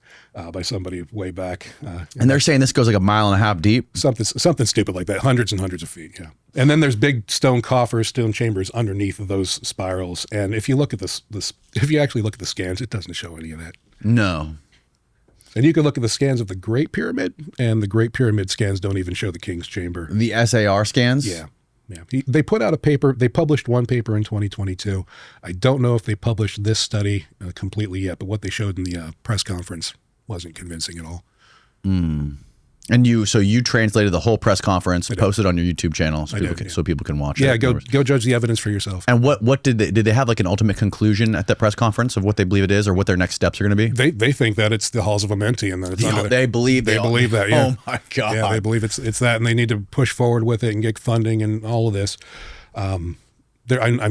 by somebody way back. And they're saying this goes like a mile and a half deep. Something stupid like that, hundreds and hundreds of feet. Yeah. And then there's big stone coffers, stone chambers underneath of those spirals. And if you look at if you actually look at the scans, it doesn't show any of that. No. And you can look at the scans of the Great Pyramid, and the Great Pyramid scans don't even show the King's Chamber. The SAR scans? Yeah. Yeah, they put out a paper. They published one paper in 2022. I don't know if they published this study completely yet, but what they showed in the press conference wasn't convincing at all. And you translated the whole press conference, posted on your YouTube channel, so people can watch it. Yeah, go judge the evidence for yourself. And what did they have like an ultimate conclusion at that press conference of what they believe it is or what their next steps are going to be? They think that it's the halls of Amenti, and that it's under they believe that. Yeah. Oh my God. Yeah, they believe it's that, and they need to push forward with it and get funding and all of this. I'm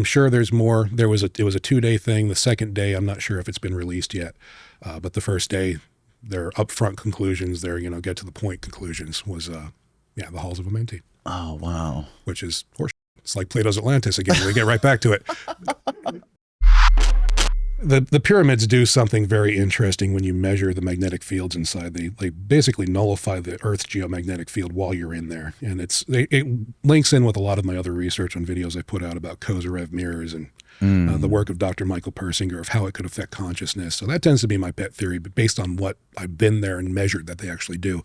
sure there's more. It was a 2-day thing. The second day, I'm not sure if it's been released yet, but the first day, their upfront conclusions, their get to the point conclusions was the halls of Amenti. Oh wow! Which is horseshit. It's like Plato's Atlantis again. We get right back to it. The pyramids do something very interesting when you measure the magnetic fields inside. They basically nullify the Earth's geomagnetic field while you're in there. And it links in with a lot of my other research on videos I put out about Kozarev mirrors and the work of Dr. Michael Persinger of how it could affect consciousness. So that tends to be my pet theory, but based on what I've been there and measured that they actually do.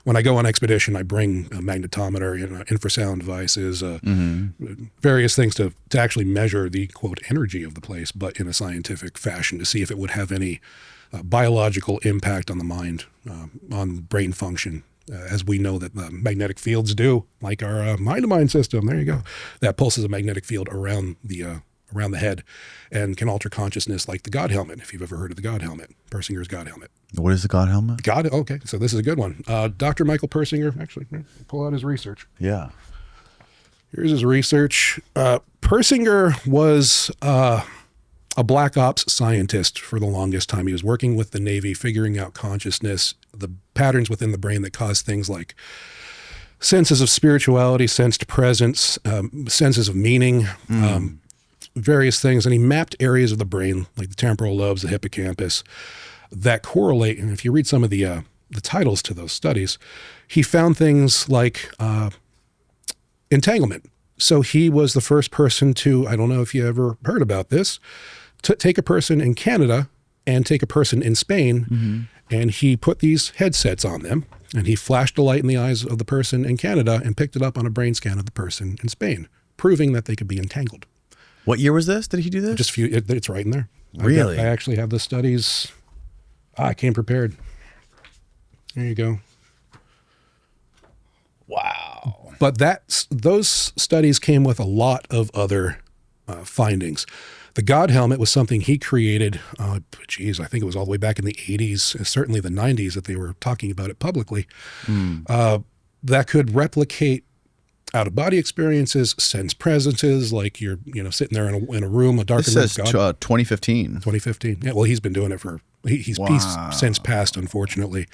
When I go on expedition, I bring a magnetometer, infrasound devices, various things to actually measure the, quote, energy of the place, but in a scientific fashion to see if it would have any biological impact on the mind, on brain function, as we know that magnetic fields do, like our mind-to-mind system. There you go. That pulses a magnetic field around the head and can alter consciousness, like the God helmet, if you've ever heard of the God helmet, Persinger's God helmet. What is the God helmet? Okay, so this is a good one. Dr. Michael Persinger, actually, pull out his research. Yeah. Here's his research. Persinger was a black ops scientist for the longest time. He was working with the Navy, figuring out consciousness, the patterns within the brain that cause things like senses of spirituality, sensed presence, senses of meaning, various things. And he mapped areas of the brain, like the temporal lobes, the hippocampus, that correlate. And if you read some of the titles to those studies, he found things like entanglement. So he was the first person to, I don't know if you ever heard about this, to take a person in Canada and take a person in Spain, and he put these headsets on them, and he flashed a light in the eyes of the person in Canada and picked it up on a brain scan of the person in Spain, proving that they could be entangled. What year was this? Did he do this? It's right in there. Really? I actually have the studies. I came prepared. There you go. Wow. But those studies came with a lot of other findings. The God helmet was something he created, I think it was all the way back in the 80s, certainly the 90s that they were talking about it publicly, that could replicate out-of-body experiences, sense presences, like you're sitting there in a room, a darkened room. This says 2015. 2015. Yeah, well, he's been doing it for, he's since passed, unfortunately,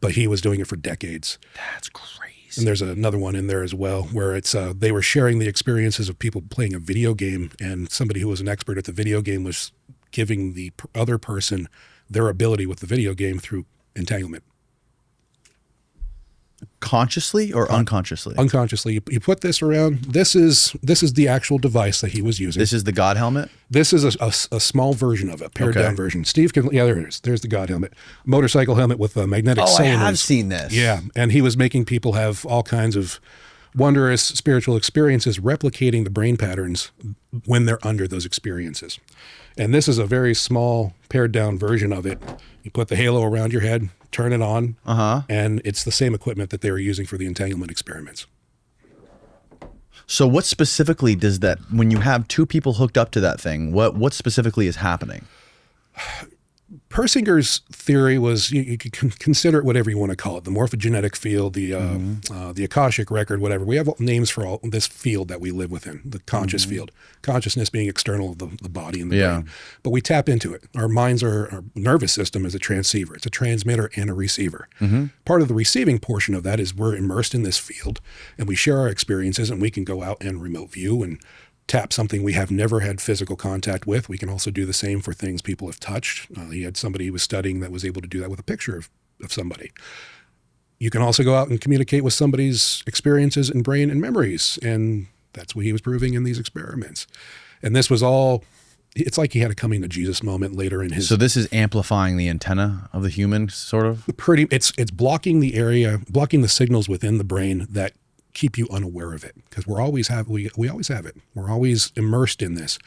but he was doing it for decades. That's crazy. And there's another one in there as well where it's they were sharing the experiences of people playing a video game, and somebody who was an expert at the video game was giving the other person their ability with the video game through entanglement. Consciously or unconsciously? Unconsciously. You put this around. This is the actual device that he was using. This is the God helmet? This is a small version of it, pared down version. Steve can, there it is. There's the God helmet. Motorcycle helmet with a magnetic cylinders. I have seen this. Yeah, and he was making people have all kinds of wondrous spiritual experiences, replicating the brain patterns when they're under those experiences. And this is a very small, pared down version of it. You put the halo around your head, turn it on, and it's the same equipment that they were using for the entanglement experiments. So what specifically does that, when you have two people hooked up to that thing, what specifically is happening? Persinger's theory was you can consider it whatever you want to call it, the morphogenetic field, the Akashic record, whatever. We have names for all this field that we live within, the conscious field, consciousness being external of the body and the brain. But we tap into it. Our our nervous system is a transceiver. It's a transmitter and a receiver. Part of the receiving portion of that is we're immersed in this field and we share our experiences, and we can go out and remote view and tap something we have never had physical contact with. We can also do the same for things people have touched. He had somebody he was studying that was able to do that with a picture of somebody. You can also go out and communicate with somebody's experiences and brain and memories. And that's what he was proving in these experiments. And this was all, it's like he had a coming to Jesus moment later in his. So this is amplifying the antenna of the human, sort of? It's blocking the area, blocking the signals within the brain that keep you unaware of it, because we always have it. We're always immersed in this,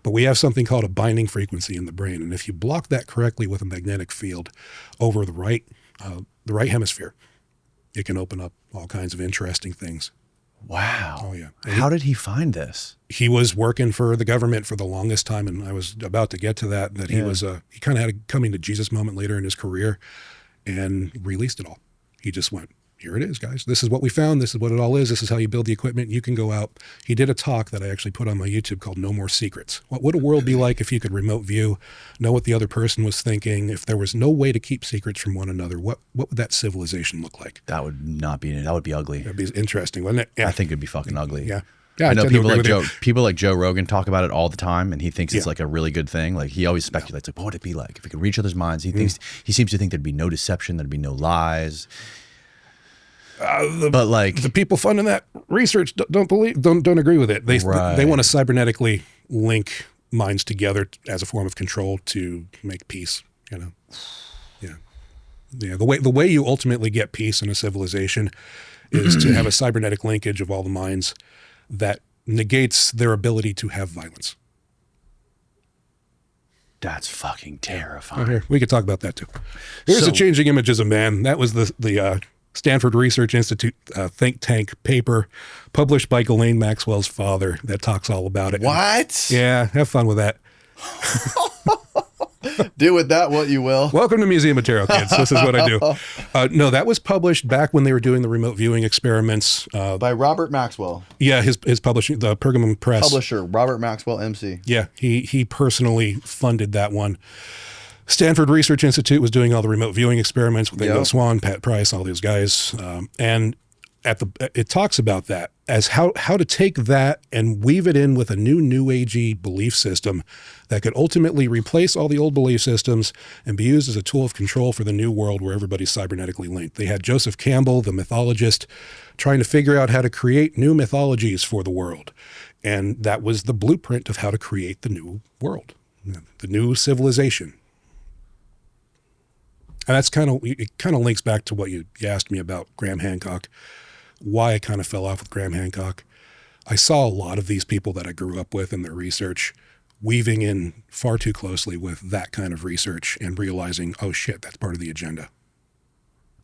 but we have something called a binding frequency in the brain, and if you block that correctly with a magnetic field over the right hemisphere, it can open up all kinds of interesting things. Wow. Oh yeah. How did he find this? He was working for the government for the longest time, and I was about to get to that. He was he kind of had a coming to Jesus moment later in his career, and released it all. He just went, here it is, guys. This is what we found. This is what it all is. This is how you build the equipment. You can go out. He did a talk that I actually put on my YouTube called No More Secrets. What would a world be like if you could remote view, know what the other person was thinking? If there was no way to keep secrets from one another, what would that civilization look like? That would not be, that would be ugly. That'd be interesting, wouldn't it? Yeah. I think it'd be fucking ugly. Yeah. Yeah, I know tend to people agree like with you. people like Joe Rogan talk about it all the time, and he thinks it's Yeah. like a really good thing. Like he always speculates, like, what would it be like if we could read each other's minds? He seems to think there'd be no deception, there'd be no lies. But like The people funding that research don't agree with it. They Right. want to cybernetically link minds together as a form of control to make peace. You know, yeah. The way you ultimately get peace in a civilization is to have a cybernetic linkage of all the minds that negates their ability to have violence. that's fucking terrifying. Here, we could talk about that too. Here's So- the changing images of man. That was the Stanford Research Institute think tank paper published by Ghislaine Maxwell's father that talks all about it. What? Yeah, have fun with that. Do with that what you will. Welcome to Museum Material, kids. This is what I do. No, that was published back when they were doing the remote viewing experiments. By Robert Maxwell, Yeah, his publishing, the Pergamum Press. publisher, Robert Maxwell, MC. Yeah, he personally funded that one. Stanford Research Institute was doing all the remote viewing experiments with Ingo Yep. Swann, Pat Price, all those guys, and it talks about that as how to take that and weave it in with a new agey belief system that could ultimately replace all the old belief systems and be used as a tool of control for the new world where everybody's cybernetically linked. They had Joseph Campbell, the mythologist, trying to figure out how to create new mythologies for the world, and that was the blueprint of how to create the new world, the new civilization. And that's it kind of links back to what you asked me about Graham Hancock, why I kind of fell off with Graham Hancock. I saw a lot of these people that I grew up with in their research weaving in far too closely with that kind of research and realizing, oh shit, that's part of the agenda.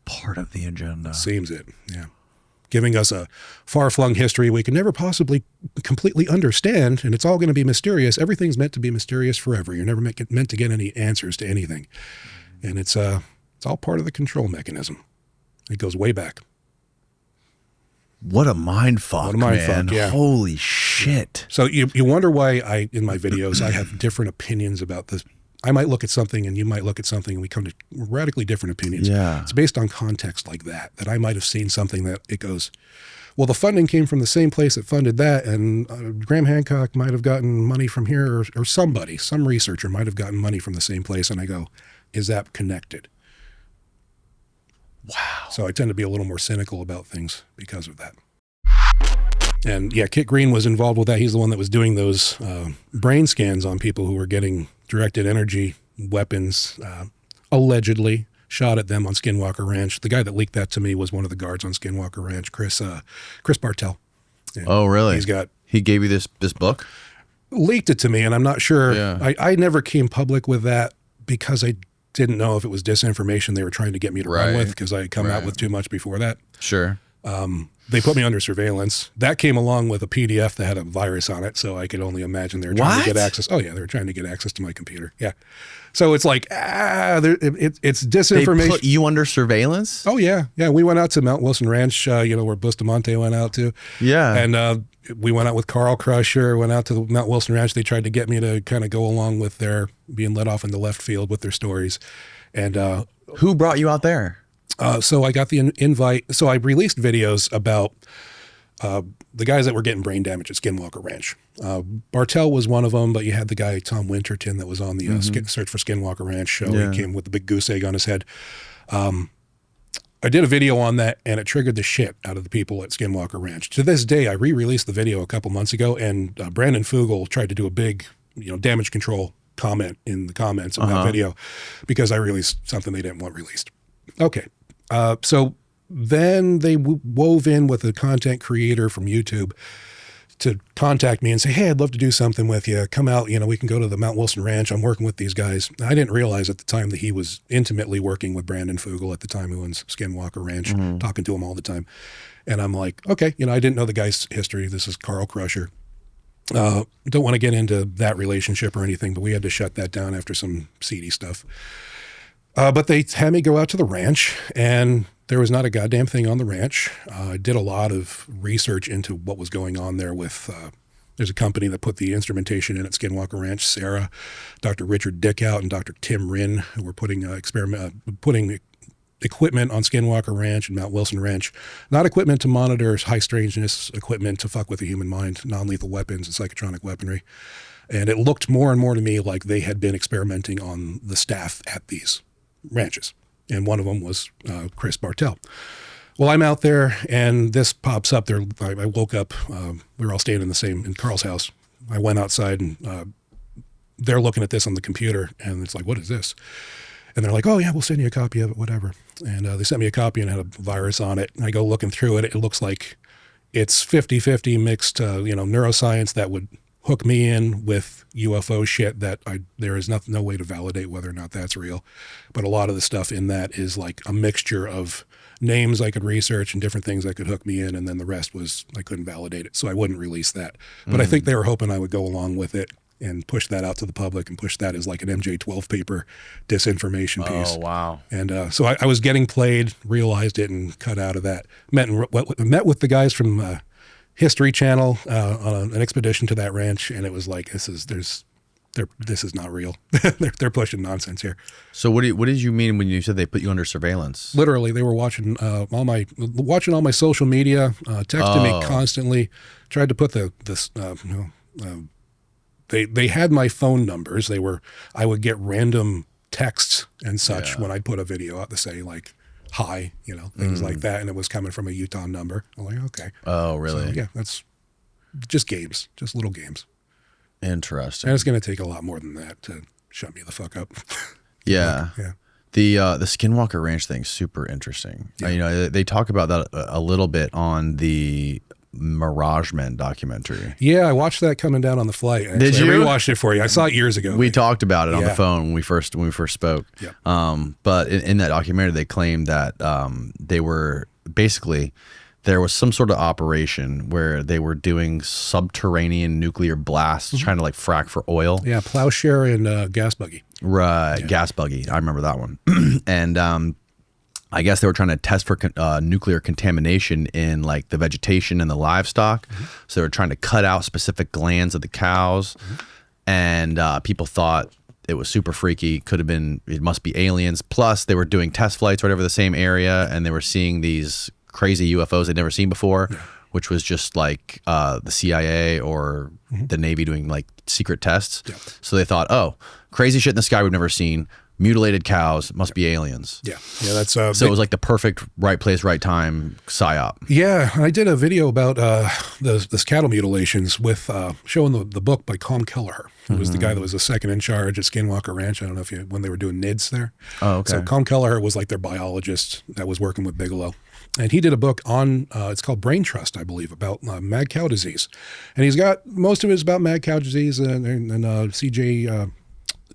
Part of the agenda. Seems it, yeah. Giving us a far-flung history we can never possibly completely understand, and it's all going to be mysterious. Everything's meant to be mysterious forever. You're never meant to get any answers to anything. And it's all part of the control mechanism. It goes way back. What a mind fuck, What a mind man. fuck, yeah. Holy shit. So you wonder why in my videos, I have different opinions about this. I might look at something and you might look at something and we come to radically different opinions. Yeah. It's based on context like that I might have seen something that it goes, well, the funding came from the same place that funded that, and Graham Hancock might have gotten money from here, or some researcher might have gotten money from the same place. And I go, is that connected? Wow. So I tend to be a little more cynical about things because of that. And yeah, Kit Green was involved with that. He's the one that was doing those brain scans on people who were getting directed energy weapons, allegedly shot at them on Skinwalker Ranch. The guy that leaked that to me was one of the guards on Skinwalker Ranch, Chris Bartell. And Oh, really? He gave you this book? leaked it to me, and I'm not sure. Yeah. I never came public with that because I didn't know if it was disinformation they were trying to get me to run Right. with, because I had come out Right. with too much before that. Sure. They put me under surveillance. That came along with a PDF that had a virus on it, so I could only imagine they were trying to What? get access. Oh yeah, they were trying to get access to my computer. Yeah. So it's like, it's They disinformation. put you under surveillance? Oh yeah, yeah. We went out to Mount Wilson Ranch, where Bustamante went out to. Yeah. And we went out with Carl Crusher. Went out to Mount Wilson Ranch. They tried to get me to kind of go along with their being let off in the left field with their stories. And Who brought you out there? so I got the invite. So I released videos about the guys that were getting brain damage at Skinwalker Ranch. Bartell was one of them, but you had the guy Tom Winterton that was on the Search for Skinwalker Ranch show. Yeah. He came with the big goose egg on his head. I did a video on that, and it triggered the shit out of the people at Skinwalker Ranch. To this day, I re-released the video a couple months ago, and Brandon Fugel tried to do a big, damage control comment in the comments of that video because I released something they didn't want released. Okay. So then they wove in with a content creator from YouTube to contact me and say, hey, I'd love to do something with you. Come out, we can go to the Mount Wilson Ranch. I'm working with these guys. I didn't realize at the time that he was intimately working with Brandon Fugel at the time, who owns Skinwalker Ranch, talking to him all the time. And I'm like, okay, I didn't know the guy's history. This is Carl Crusher. Don't want to get into that relationship or anything, but we had to shut that down after some seedy stuff. But they had me go out to the ranch, and there was not a goddamn thing on the ranch. I did a lot of research into what was going on there with, there's a company that put the instrumentation in at Skinwalker Ranch, Sarah, Dr. Richard Dickout, and Dr. Tim Rinn, who were putting equipment on Skinwalker Ranch and Mount Wilson Ranch, not equipment to monitor high strangeness, equipment to fuck with the human mind, non-lethal weapons and psychotronic weaponry. And it looked more and more to me like they had been experimenting on the staff at these ranches. And one of them was Chris Bartell. Well, I'm out there and this pops up there. I woke up, we were all staying in Carl's house. I went outside and they're looking at this on the computer and it's like, what is this? And they're like, oh yeah, we'll send you a copy of it, whatever. And they sent me a copy and it had a virus on it. And I go looking through it. It looks like it's 50-50 mixed, neuroscience that would hook me in with UFO shit that there is no way to validate whether or not that's real. But a lot of the stuff in that is like a mixture of names I could research and different things that could hook me in. And then the rest was, I couldn't validate it. So I wouldn't release that. But I think they were hoping I would go along with it and push that out to the public and push that as like an MJ12 paper disinformation piece. Oh, wow. And so I was getting played, realized it, and cut out of that. Met with the guys from History Channel on an expedition to that ranch, and it was like, this is not real. they're pushing nonsense here. So what did you mean when you said they put you under surveillance? Literally, they were watching all my social media, texting me constantly. Tried to put They had my phone numbers. I would get random texts and such when I'd put a video out to say like, hi, things like that. And it was coming from a Utah number. I'm like, okay. Oh, really? So, yeah, that's just games, just little games. Interesting. And it's going to take a lot more than that to shut me the fuck up. Yeah. Yeah. The Skinwalker Ranch thing's super interesting. Yeah. They talk about that a little bit on the Mirage Men documentary. Yeah, I watched that coming down on the flight. Actually. Did you? I rewatched it for you. I saw it years ago. We talked about it on the phone when we first spoke. Yeah. But in that documentary, they claimed that they were basically, there was some sort of operation where they were doing subterranean nuclear blasts, trying to like frack for oil. Yeah, Plowshare and Gas Buggy. Right, yeah. Gas Buggy. I remember that one. And I guess they were trying to test for nuclear contamination in like the vegetation and the livestock. So they were trying to cut out specific glands of the cows. And people thought it was super freaky. It must be aliens. Plus they were doing test flights right over the same area. And they were seeing these crazy UFOs they'd never seen before, which was just like the CIA or the Navy doing like secret tests. So they thought, oh, crazy shit in the sky we've never seen. Mutilated cows, must be aliens. Yeah, that's so it was like the perfect right place, right time psyop. Yeah, I did a video about this cattle mutilations with showing the book by Com Kelleher, who was the guy that was the second in charge at Skinwalker Ranch. I don't know if when they were doing NIDS there. Oh, okay. So Com Kelleher was like their biologist that was working with Bigelow. And he did a book on, it's called Brain Trust, I believe, about mad cow disease. And he's got, most of it is about mad cow disease and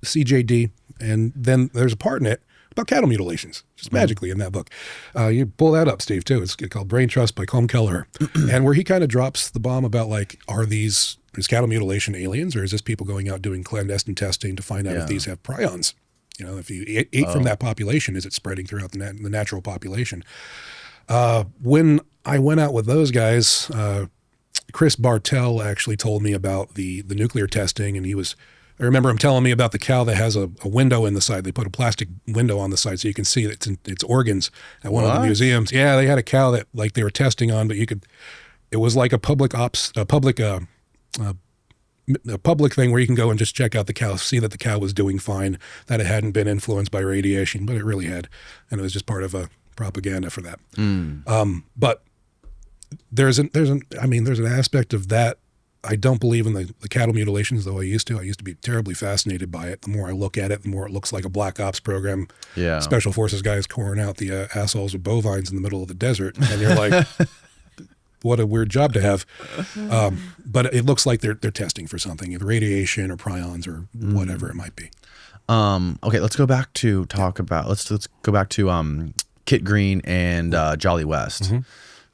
CJD. And then there's a part in it about cattle mutilations, just magically in that book. You pull that up, Steve, too. It's called Brain Trust by Com Kelleher. And where he kind of drops the bomb about like, is cattle mutilation aliens, or is this people going out doing clandestine testing to find out if these have prions? If you ate from that population, is it spreading throughout the natural population? When I went out with those guys, Chris Bartell actually told me about the nuclear testing, and I remember him telling me about the cow that has a window in the side. They put a plastic window on the side so you can see its organs at one of the museums. Yeah, they had a cow that like they were testing on, but it was like a public thing where you can go and just check out the cow, see that the cow was doing fine, that it hadn't been influenced by radiation, but it really had. And it was just part of a propaganda for that. But there's an aspect of that. I don't believe in the cattle mutilations, though I used to. I used to be terribly fascinated by it. The more I look at it, the more it looks like a black ops program. Yeah. Special forces guys coring out the assholes of bovines in the middle of the desert. And you're like, what a weird job to have. But it looks like they're testing for something, either radiation or prions or whatever it might be. Okay, let's go back to let's go back to Kit Green and Jolly West.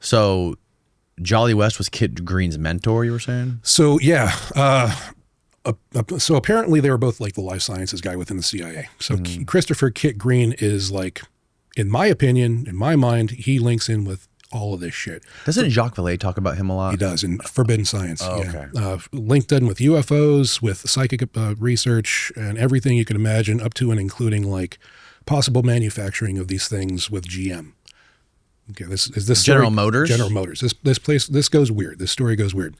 So Jolly West was Kit Green's mentor, you were saying? So, yeah. So apparently they were both like the life sciences guy within the CIA. So Christopher Kit Green is like, in my opinion, in my mind, he links in with all of this shit. Doesn't Jacques Vallée talk about him a lot? He does, in Forbidden Science. Oh, okay. Linked in with UFOs, with psychic research, and everything you can imagine, up to and including like possible manufacturing of these things with GM. Okay, this General Motors? General Motors. This goes weird. This story goes weird.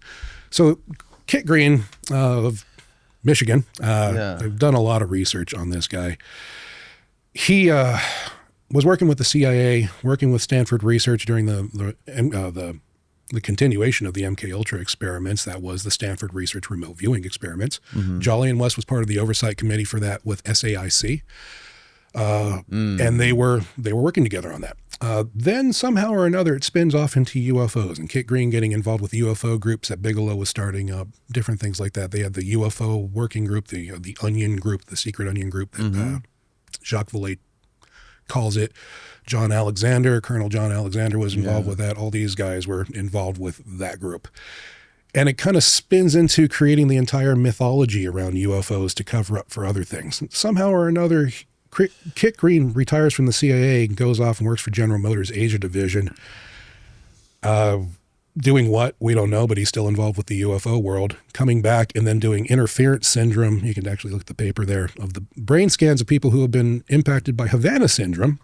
So Kit Green of Michigan, I've done a lot of research on this guy. He was working with the CIA, working with Stanford Research during the continuation of the MKUltra experiments. That was the Stanford Research remote viewing experiments. Jolly and West was part of the oversight committee for that with SAIC. And they were working together on that. Then somehow or another, it spins off into UFOs, and Kit Green getting involved with UFO groups that Bigelow was starting up, different things like that. They had the UFO working group, the Onion group, the Secret Onion group that Jacques Vallée calls it. Colonel John Alexander was involved with that. All these guys were involved with that group. And it kind of spins into creating the entire mythology around UFOs to cover up for other things. Somehow or another, Kit Green retires from the CIA and goes off and works for General Motors Asia Division. Doing what? We don't know, but he's still involved with the UFO world. Coming back and then doing interference syndrome. You can actually look at the paper there of the brain scans of people who have been impacted by Havana syndrome.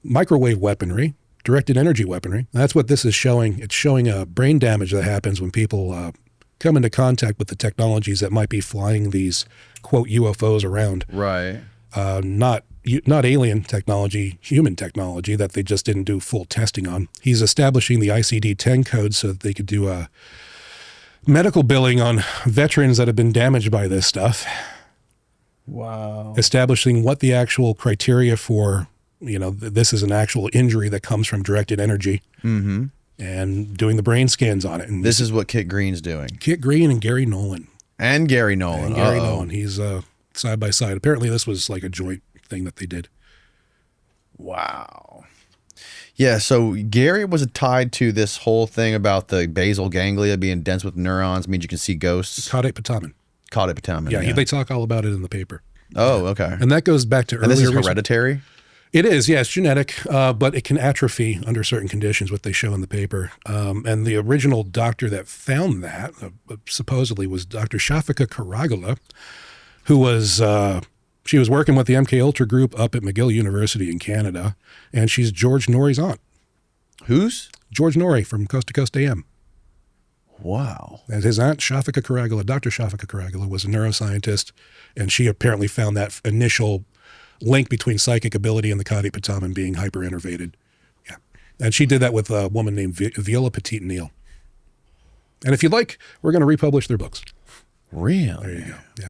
Microwave weaponry, directed energy weaponry. That's what this is showing. It's showing brain damage that happens when people come into contact with the technologies that might be flying these, quote, UFOs around. Right. Not alien technology, human technology that they just didn't do full testing on. He's establishing the ICD-10 code so that they could do medical billing on veterans that have been damaged by this stuff. Wow. Establishing what the actual criteria for, this is an actual injury that comes from directed energy. And doing the brain scans on it. And this is what Kit Green's doing. Kit Green and Gary Nolan. Nolan. He's side by side. Apparently this was like a joint thing that they did. Wow. Yeah, so Gary was tied to this whole thing about the basal ganglia being dense with neurons, means you can see ghosts. Caudate putamen. Yeah, they talk all about it in the paper. Oh, okay. And that goes back to earlier. And this is hereditary? It is, yeah, it's genetic, but it can atrophy under certain conditions, what they show in the paper. And the original doctor that found that supposedly was Dr. Shafika Karagula, who was, she was working with the MKUltra group up at McGill University in Canada, and she's George Norrie's aunt. Who's? George Norrie from Coast to Coast AM. Wow. And his aunt, Shafika Karagula, Dr. Shafika Karagula, was a neuroscientist, and she apparently found that initial link between psychic ability and the caudate putamen being hyper-innervated. Yeah. And she did that with a woman named Viola Petit-Neal. And if you'd like, we're going to republish their books. Really? There you go. Yeah.